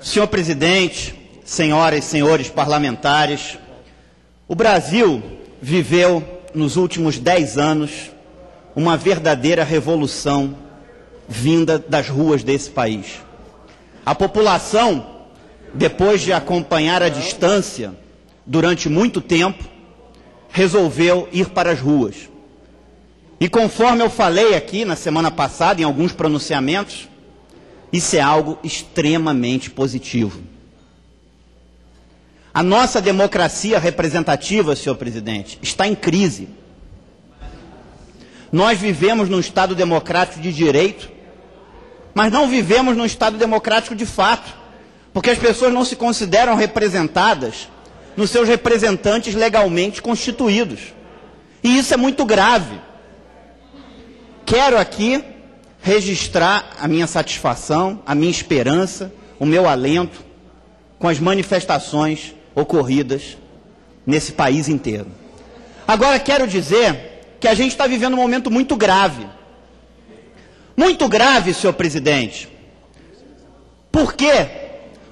Senhor presidente, senhoras e senhores parlamentares, o Brasil viveu nos últimos 10 anos uma verdadeira revolução vinda das ruas desse país. A população, depois de acompanhar à distância durante muito tempo, resolveu ir para as ruas. E conforme eu falei aqui na semana passada, em alguns pronunciamentos, isso é algo extremamente positivo. A nossa democracia representativa, senhor presidente, está em crise. Nós vivemos num Estado democrático de direito, mas não vivemos num Estado democrático de fato, porque as pessoas não se consideram representadas nos seus representantes legalmente constituídos. E isso é muito grave. Quero aqui registrar a minha satisfação, a minha esperança, o meu alento com as manifestações ocorridas nesse país inteiro. Agora quero dizer que a gente está vivendo um momento muito grave. Muito grave, senhor presidente. Porque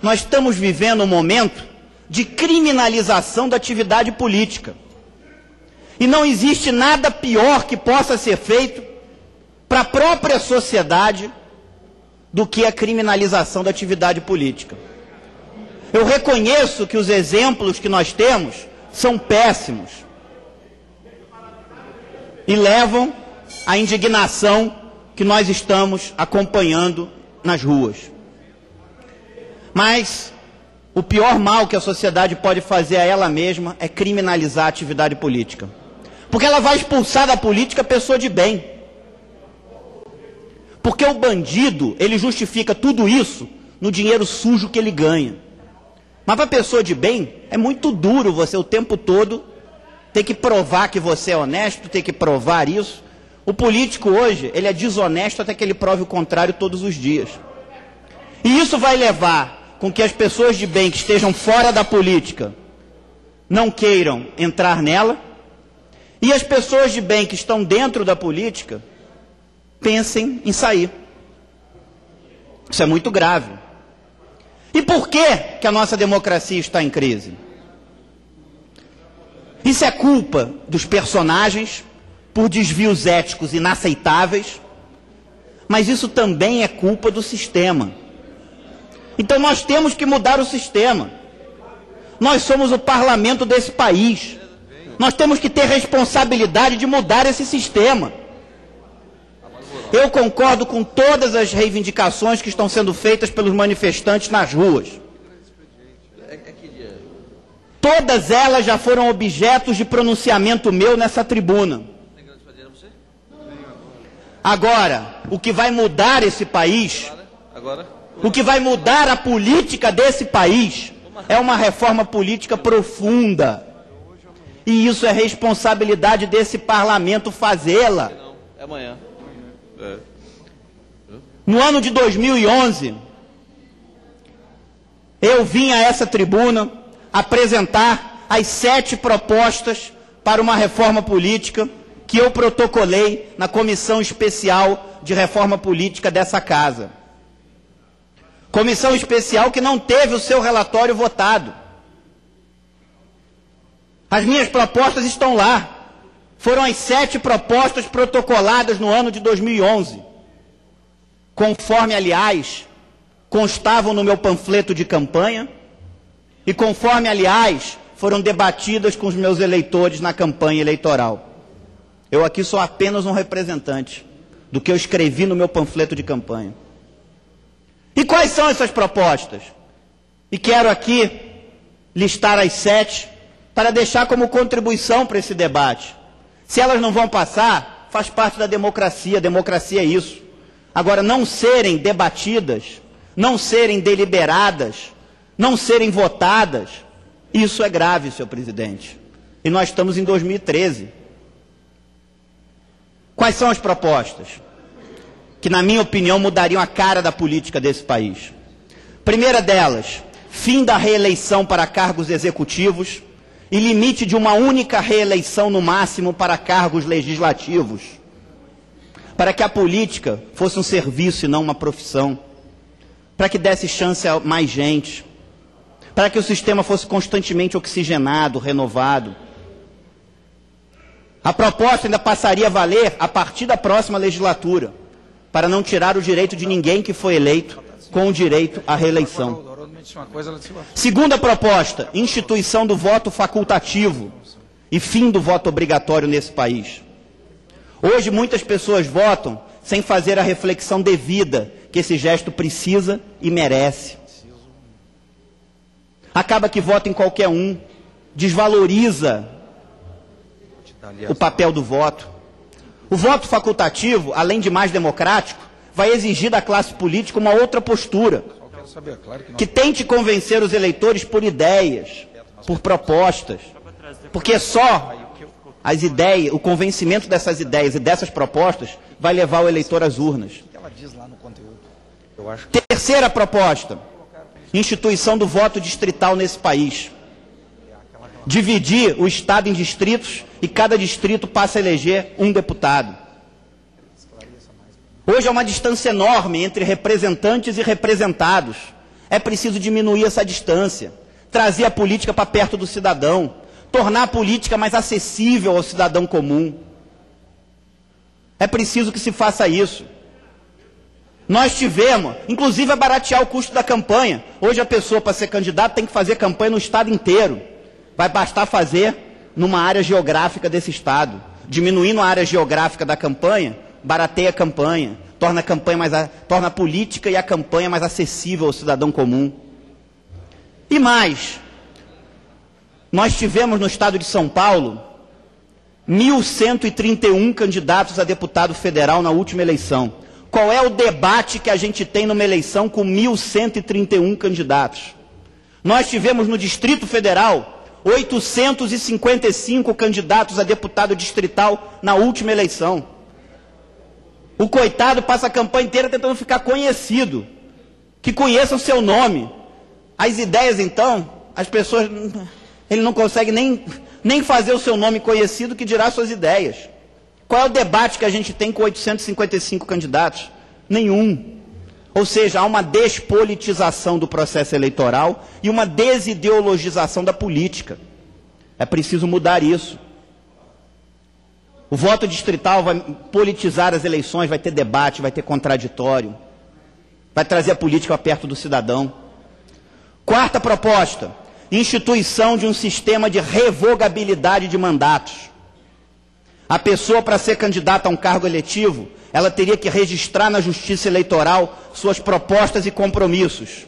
nós estamos vivendo um momento de criminalização da atividade política. E não existe nada pior que possa ser feito para a própria sociedade do que a criminalização da atividade política. Eu reconheço que os exemplos que nós temos são péssimos e levam à indignação que nós estamos acompanhando nas ruas. Mas o pior mal que a sociedade pode fazer a ela mesma é criminalizar a atividade política. Porque ela vai expulsar da política a pessoa de bem. Porque o bandido, ele justifica tudo isso no dinheiro sujo que ele ganha. Mas para a pessoa de bem, é muito duro você o tempo todo ter que provar que você é honesto, ter que provar isso. O político hoje, ele é desonesto até que ele prove o contrário todos os dias. E isso vai levar com que as pessoas de bem que estejam fora da política não queiram entrar nela, e as pessoas de bem que estão dentro da política pensem em sair. Isso é muito grave. E por que a nossa democracia está em crise? Isso é culpa dos personagens por desvios éticos inaceitáveis, mas isso também é culpa do sistema. Então nós temos que mudar o sistema. Nós somos o parlamento desse país. Nós temos que ter responsabilidade de mudar esse sistema. Eu concordo com todas as reivindicações que estão sendo feitas pelos manifestantes nas ruas. Todas elas já foram objetos de pronunciamento meu nessa tribuna. Agora, o que vai mudar esse país, o que vai mudar a política desse país, é uma reforma política profunda. E isso é responsabilidade desse parlamento fazê-la. É amanhã. No ano de 2011, eu vim a essa tribuna apresentar as 7 propostas para uma reforma política que eu protocolei na Comissão Especial de Reforma Política dessa casa. Comissão especial que não teve o seu relatório votado. As minhas propostas estão lá. Foram as 7 propostas protocoladas no ano de 2011. Conforme, aliás, constavam no meu panfleto de campanha e conforme, aliás, foram debatidas com os meus eleitores na campanha eleitoral. Eu aqui sou apenas um representante do que eu escrevi no meu panfleto de campanha. E quais são essas propostas? E quero aqui listar as 7 para deixar como contribuição para esse debate. Se elas não vão passar, faz parte da democracia é isso. Agora, não serem debatidas, não serem deliberadas, não serem votadas, isso é grave, senhor presidente. E nós estamos em 2013. Quais são as propostas? Que, na minha opinião, mudariam a cara da política desse país. Primeira delas, fim da reeleição para cargos executivos e limite de uma única reeleição no máximo para cargos legislativos, para que a política fosse um serviço e não uma profissão, para que desse chance a mais gente, para que o sistema fosse constantemente oxigenado, renovado. A proposta ainda passaria a valer a partir da próxima legislatura, para não tirar o direito de ninguém que foi eleito com o direito à reeleição. Segunda proposta, instituição do voto facultativo e fim do voto obrigatório nesse país. Hoje muitas pessoas votam sem fazer a reflexão devida que esse gesto precisa e merece. Acaba que vota em qualquer um, desvaloriza o papel do voto. O voto facultativo, além de mais democrático, vai exigir da classe política uma outra postura, que tente convencer os eleitores por ideias, por propostas, porque só as ideias, o convencimento dessas ideias e dessas propostas vai levar o eleitor às urnas. Terceira proposta, instituição do voto distrital nesse país. Dividir o Estado em distritos e cada distrito passa a eleger um deputado. Hoje há uma distância enorme entre representantes e representados. É preciso diminuir essa distância, trazer a política para perto do cidadão, tornar a política mais acessível ao cidadão comum. É preciso que se faça isso. Nós tivemos, inclusive, a baratear o custo da campanha. Hoje a pessoa, para ser candidata, tem que fazer campanha no estado inteiro. Vai bastar fazer numa área geográfica desse estado. Diminuindo a área geográfica da campanha, barateia a campanha, torna a política e a campanha mais acessível ao cidadão comum. E mais, nós tivemos no estado de São Paulo 1.131 candidatos a deputado federal na última eleição. Qual é o debate que a gente tem numa eleição com 1.131 candidatos? Nós tivemos no Distrito Federal 855 candidatos a deputado distrital na última eleição. O coitado passa a campanha inteira tentando ficar conhecido, que conheçam seu nome. As ideias, então, as pessoas, ele não consegue nem fazer o seu nome conhecido, que dirá suas ideias. Qual é o debate que a gente tem com 855 candidatos? Nenhum. Ou seja, há uma despolitização do processo eleitoral e uma desideologização da política. É preciso mudar isso. O voto distrital vai politizar as eleições, vai ter debate, vai ter contraditório, vai trazer a política perto do cidadão. Quarta proposta, instituição de um sistema de revogabilidade de mandatos. A pessoa, para ser candidata a um cargo eletivo, ela teria que registrar na Justiça Eleitoral suas propostas e compromissos.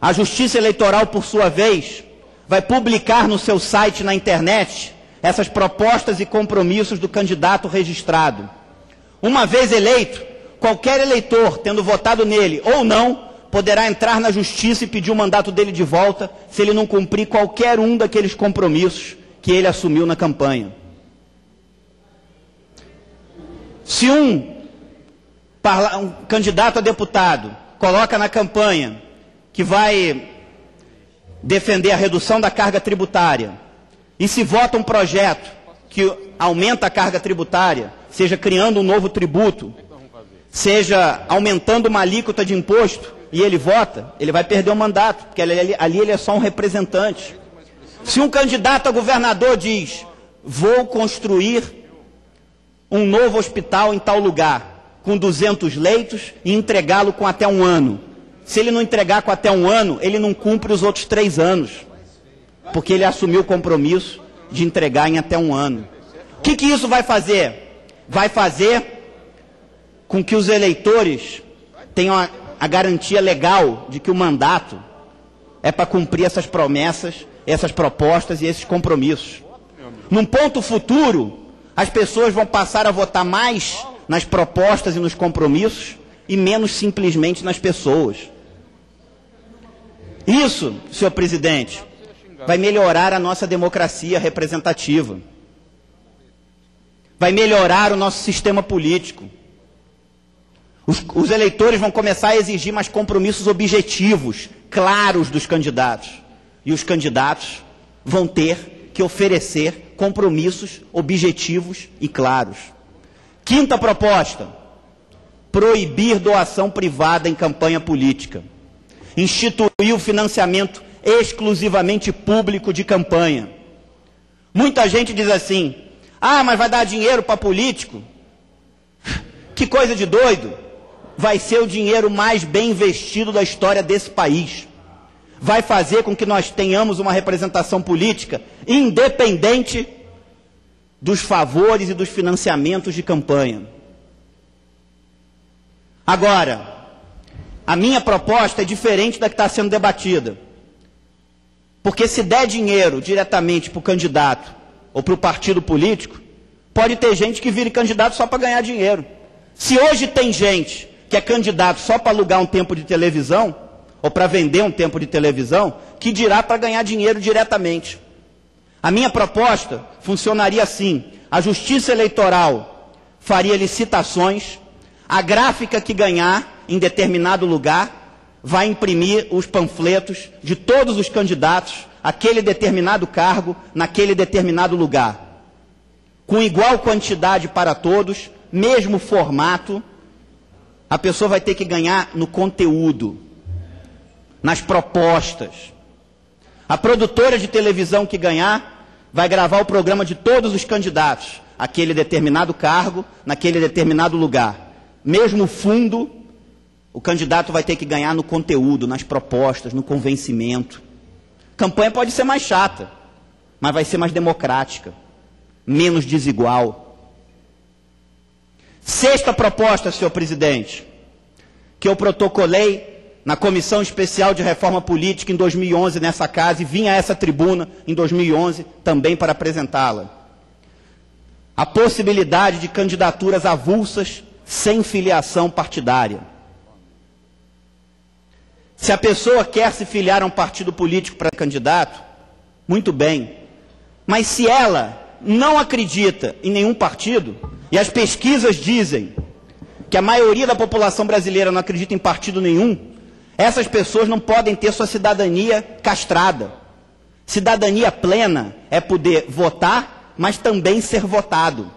A Justiça Eleitoral, por sua vez, vai publicar no seu site na internet essas propostas e compromissos do candidato registrado. Uma vez eleito, qualquer eleitor, tendo votado nele ou não, poderá entrar na Justiça e pedir o mandato dele de volta se ele não cumprir qualquer um daqueles compromissos que ele assumiu na campanha. Se um candidato a deputado coloca na campanha que vai defender a redução da carga tributária e se vota um projeto que aumenta a carga tributária, seja criando um novo tributo, seja aumentando uma alíquota de imposto, e ele vota, ele vai perder o mandato, porque ali ele é só um representante. Se um candidato a governador diz, vou construir um novo hospital em tal lugar, com 200 leitos, e entregá-lo com até 1 ano. Se ele não entregar com até 1 ano, ele não cumpre os outros 3 anos, porque ele assumiu o compromisso de entregar em até 1 ano. O que isso vai fazer? Vai fazer com que os eleitores tenham a garantia legal de que o mandato é para cumprir essas promessas, essas propostas e esses compromissos. Num ponto futuro, as pessoas vão passar a votar mais nas propostas e nos compromissos e menos simplesmente nas pessoas. Isso, senhor presidente, vai melhorar a nossa democracia representativa. Vai melhorar o nosso sistema político. Os eleitores vão começar a exigir mais compromissos objetivos, claros dos candidatos. E os candidatos vão ter que oferecer compromissos objetivos e claros. Quinta proposta, proibir doação privada em campanha política, instituir o financiamento exclusivamente público de campanha. Muita gente diz assim, ah, mas vai dar dinheiro para político? Que coisa de doido! Vai ser o dinheiro mais bem investido da história desse país. Vai fazer com que nós tenhamos uma representação política independente dos favores e dos financiamentos de campanha. Agora, a minha proposta é diferente da que está sendo debatida. Porque se der dinheiro diretamente para o candidato ou para o partido político, pode ter gente que vire candidato só para ganhar dinheiro. Se hoje tem gente que é candidato só para alugar um tempo de televisão, ou para vender um tempo de televisão, que dirá para ganhar dinheiro diretamente. A minha proposta funcionaria assim: a Justiça Eleitoral faria licitações, a gráfica que ganhar em determinado lugar vai imprimir os panfletos de todos os candidatos àquele determinado cargo, naquele determinado lugar. Com igual quantidade para todos, mesmo formato, a pessoa vai ter que ganhar no conteúdo, nas propostas. A produtora de televisão que ganhar vai gravar o programa de todos os candidatos, aquele determinado cargo, naquele determinado lugar. Mesmo fundo, o candidato vai ter que ganhar no conteúdo, nas propostas, no convencimento. Campanha pode ser mais chata, mas vai ser mais democrática, menos desigual. Sexta proposta, senhor presidente, que eu protocolei na Comissão Especial de Reforma Política em 2011 nessa casa e vim a essa tribuna em 2011 também para apresentá-la. A possibilidade de candidaturas avulsas sem filiação partidária. Se a pessoa quer se filiar a um partido político para candidato, muito bem. Mas se ela não acredita em nenhum partido, e as pesquisas dizem que a maioria da população brasileira não acredita em partido nenhum, essas pessoas não podem ter sua cidadania castrada. Cidadania plena é poder votar, mas também ser votado.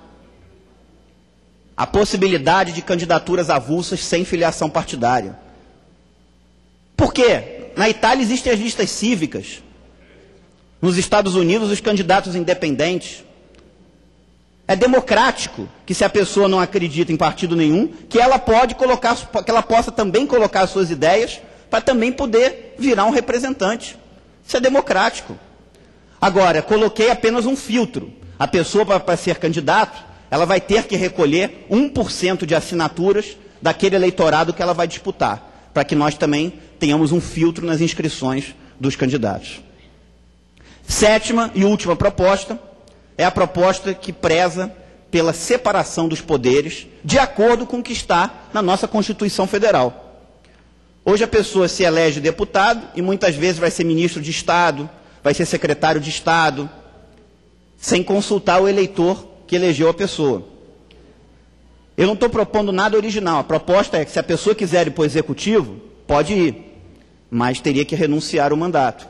A possibilidade de candidaturas avulsas sem filiação partidária. Por quê? Na Itália existem as listas cívicas. Nos Estados Unidos, os candidatos independentes. É democrático que, se a pessoa não acredita em partido nenhum, que ela possa também colocar suas ideias para também poder virar um representante. Isso é democrático. Agora, coloquei apenas um filtro. A pessoa, para ser candidato, ela vai ter que recolher 1% de assinaturas daquele eleitorado que ela vai disputar, para que nós também tenhamos um filtro nas inscrições dos candidatos. Sétima e última proposta é a proposta que preza pela separação dos poderes, de acordo com o que está na nossa Constituição Federal. Hoje a pessoa se elege deputado e muitas vezes vai ser ministro de Estado, vai ser secretário de Estado, sem consultar o eleitor que elegeu a pessoa. Eu não estou propondo nada original. A proposta é que, se a pessoa quiser ir para o executivo, pode ir, mas teria que renunciar ao mandato.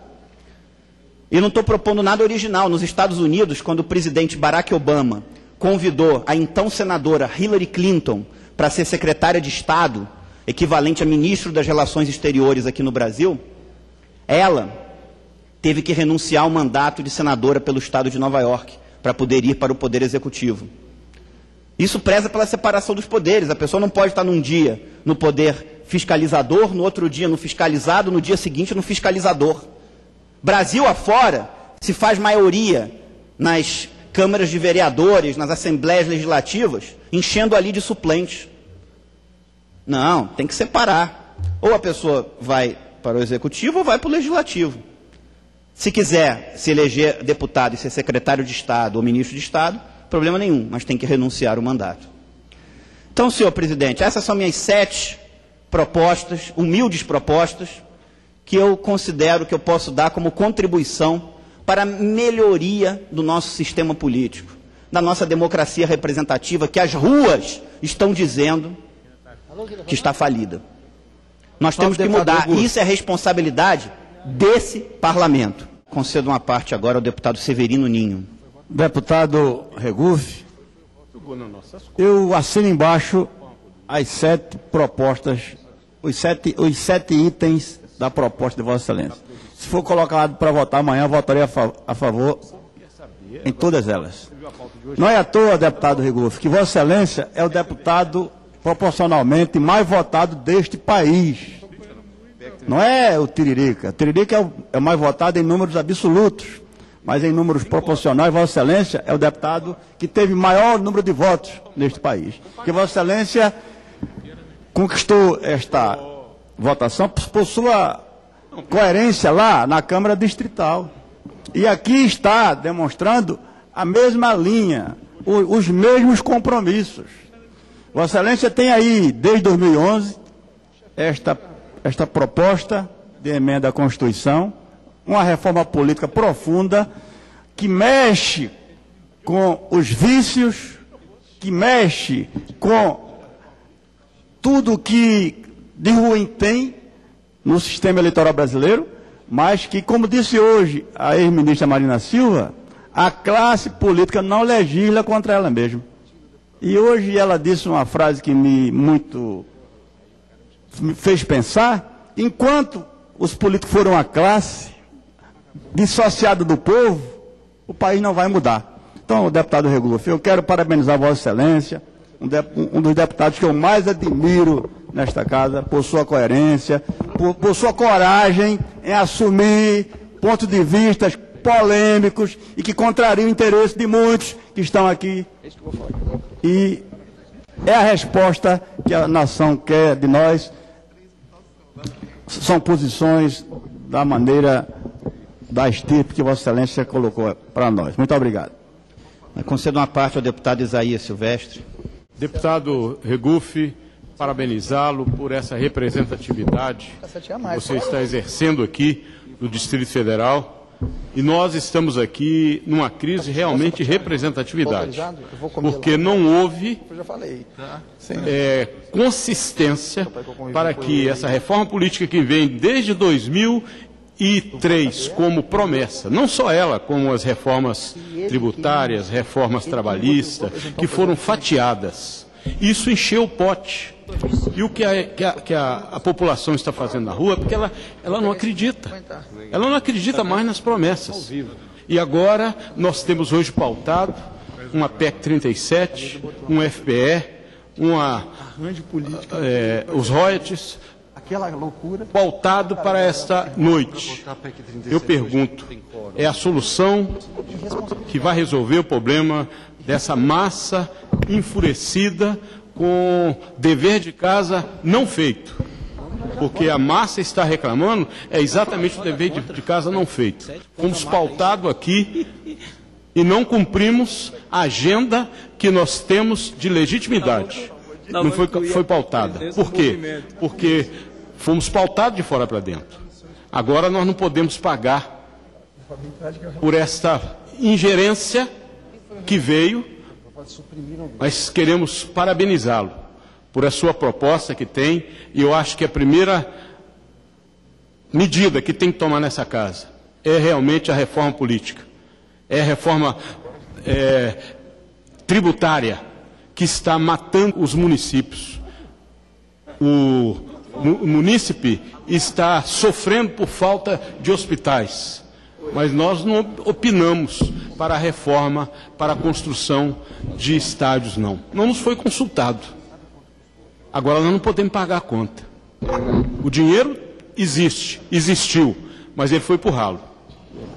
Eu não estou propondo nada original. Nos Estados Unidos, quando o presidente Barack Obama convidou a então senadora Hillary Clinton para ser secretária de Estado, equivalente a ministro das Relações Exteriores aqui no Brasil, ela teve que renunciar ao mandato de senadora pelo Estado de Nova York, para poder ir para o Poder Executivo. Isso preza pela separação dos poderes. A pessoa não pode estar num dia no poder fiscalizador, no outro dia no fiscalizado, no dia seguinte no fiscalizador. Brasil afora, se faz maioria nas câmaras de vereadores, nas assembleias legislativas, enchendo ali de suplentes. Não, tem que separar. Ou a pessoa vai para o Executivo ou vai para o Legislativo. Se quiser se eleger deputado e ser secretário de Estado ou ministro de Estado, problema nenhum, mas tem que renunciar ao mandato. Então, senhor presidente, essas são minhas 7 propostas, humildes propostas, que eu considero que eu posso dar como contribuição para a melhoria do nosso sistema político, da nossa democracia representativa, que as ruas estão dizendo que está falida. Nós temos que mudar, e isso é responsabilidade desse parlamento. Concedo uma parte agora ao deputado Severino Ninho. Deputado Regufe, eu assino embaixo as 7 propostas, os sete itens da proposta de Vossa Excelência. Se for colocado para votar amanhã, eu votarei a favor em todas elas. Não é à toa, deputado Regufe, que Vossa Excelência é o deputado proporcionalmente mais votado deste país. Não é o Tiririca. O Tiririca é o mais votado em números absolutos, mas em números proporcionais, Vossa Excelência é o deputado que teve maior número de votos neste país. Que Vossa Excelência conquistou esta votação por sua coerência lá na Câmara Distrital. E aqui está demonstrando a mesma linha, os mesmos compromissos. Vossa Excelência tem aí, desde 2011, esta proposta de emenda à Constituição, uma reforma política profunda, que mexe com os vícios, que mexe com tudo que de ruim tem no sistema eleitoral brasileiro, mas que, como disse hoje a ex-ministra Marina Silva, a classe política não legisla contra ela mesma. E hoje ela disse uma frase que me fez pensar: enquanto os políticos foram a classe dissociada do povo, o país não vai mudar. Então, deputado Regufe, eu quero parabenizar Vossa Excelência, um dos deputados que eu mais admiro nesta casa, por sua coerência, por sua coragem em assumir pontos de vista polêmicos e que contrariam o interesse de muitos que estão aqui. E é a resposta que a nação quer de nós. São posições da maneira da estirpe que Vossa Excelência colocou para nós. Muito obrigado. Concedo uma parte ao deputado Isaías Silvestre. Deputado Regufe, parabenizá-lo por essa representatividade que você está exercendo aqui no Distrito Federal. E nós estamos aqui numa crise realmente de representatividade, porque não houve consistência para que essa reforma política que vem desde 2003 como promessa, não só ela, como as reformas tributárias, reformas trabalhistas, que foram fatiadas. Isso encheu o pote. E o que a população está fazendo na rua é porque ela não acredita. Ela não acredita mais nas promessas. E agora nós temos hoje pautado uma PEC 37, um FPE, os royalties, pautado para esta noite. Eu pergunto, é a solução que vai resolver o problema dessa massa enfurecida com dever de casa não feito? Porque a massa está reclamando é exatamente o dever de casa não feito. Fomos pautados aqui e não cumprimos a agenda que nós temos de legitimidade. Não foi pautada. Por quê? Porque fomos pautados de fora para dentro. Agora nós não podemos pagar por esta ingerência que veio, mas queremos parabenizá-lo por a sua proposta que tem, e eu acho que a primeira medida que tem que tomar nessa casa é realmente a reforma política, é a reforma tributária, que está matando os municípios. O munícipe está sofrendo por falta de hospitais, mas nós não opinamos para a reforma, para a construção de estádios, não. Não nos foi consultado. Agora nós não podemos pagar a conta. O dinheiro existiu, mas ele foi por ralo.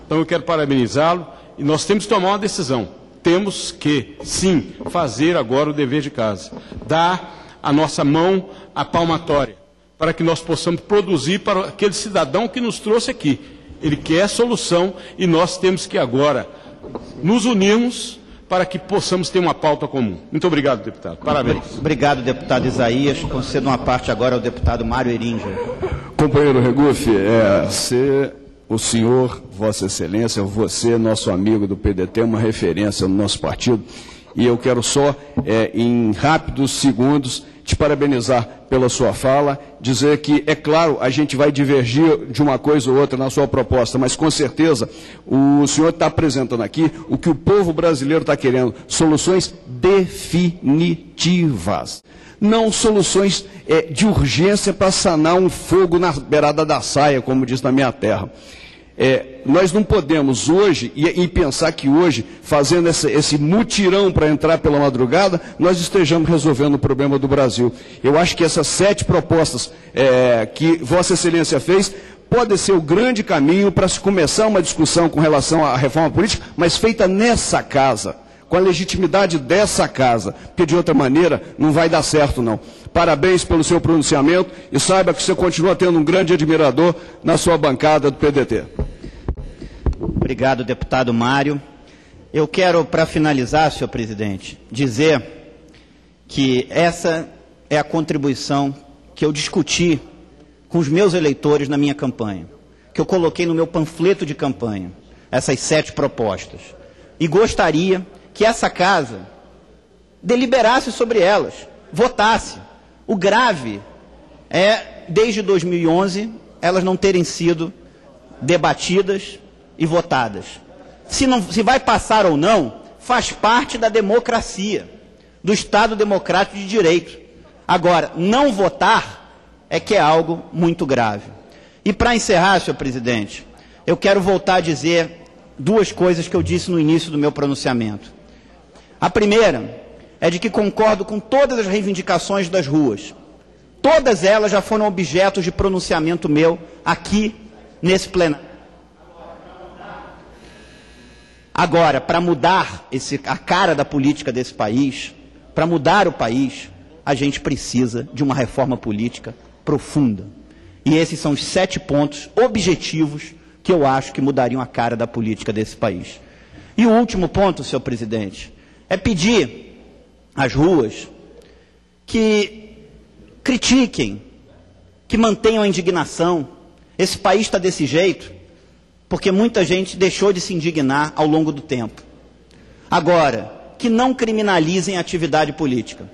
Então eu quero parabenizá-lo e nós temos que tomar uma decisão. Temos que, sim, fazer agora o dever de casa. Dar a nossa mão à palmatória, para que nós possamos produzir para aquele cidadão que nos trouxe aqui. Ele quer a solução e nós temos que agora nos unirmos para que possamos ter uma pauta comum. Muito obrigado, deputado. Parabéns. Obrigado, deputado Isaías. Concedo uma parte agora ao deputado Mário Eringer. Companheiro Regufe, o senhor, Vossa Excelência, você, nosso amigo do PDT, é uma referência no nosso partido, e eu quero só, em rápidos segundos, te parabenizar pela sua fala, dizer que, é claro, a gente vai divergir de uma coisa ou outra na sua proposta, mas com certeza o senhor está apresentando aqui o que o povo brasileiro está querendo, soluções definitivas. Não soluções de urgência para sanar um fogo na beirada da saia, como diz na minha terra. Nós não podemos hoje, e pensar que hoje, fazendo esse mutirão para entrar pela madrugada, nós estejamos resolvendo o problema do Brasil. Eu acho que essas 7 propostas que Vossa Excelência fez, pode ser o grande caminho para se começar uma discussão com relação à reforma política, mas feita nessa casa, com a legitimidade dessa casa, porque de outra maneira não vai dar certo não. Parabéns pelo seu pronunciamento e saiba que você continua tendo um grande admirador na sua bancada do PDT. Obrigado, deputado Mário. Eu quero, para finalizar, senhor presidente, dizer que essa é a contribuição que eu discuti com os meus eleitores na minha campanha, que eu coloquei no meu panfleto de campanha, essas 7 propostas. E gostaria que essa casa deliberasse sobre elas, votasse. O grave é, desde 2011, elas não terem sido debatidas e votadas. Se vai passar ou não, faz parte da democracia, do Estado democrático de direito. Agora, não votar é que é algo muito grave. E para encerrar, senhor presidente, eu quero voltar a dizer 2 coisas que eu disse no início do meu pronunciamento. A primeira é de que concordo com todas as reivindicações das ruas. Todas elas já foram objetos de pronunciamento meu aqui nesse plenário. Agora, para mudar a cara da política desse país, para mudar o país, a gente precisa de uma reforma política profunda. E esses são os 7 pontos objetivos que eu acho que mudariam a cara da política desse país. E o último ponto, senhor presidente, é pedir às ruas que critiquem, que mantenham a indignação. Esse país está desse jeito porque muita gente deixou de se indignar ao longo do tempo. Agora, que não criminalizem a atividade política.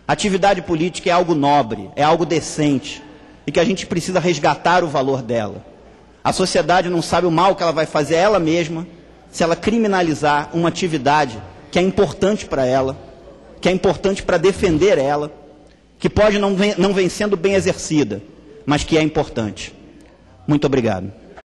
A atividade política é algo nobre, é algo decente, e que a gente precisa resgatar o valor dela. A sociedade não sabe o mal que ela vai fazer a ela mesma se ela criminalizar uma atividade que é importante para ela, que é importante para defender ela, que pode não vem sendo bem exercida, mas que é importante. Muito obrigado.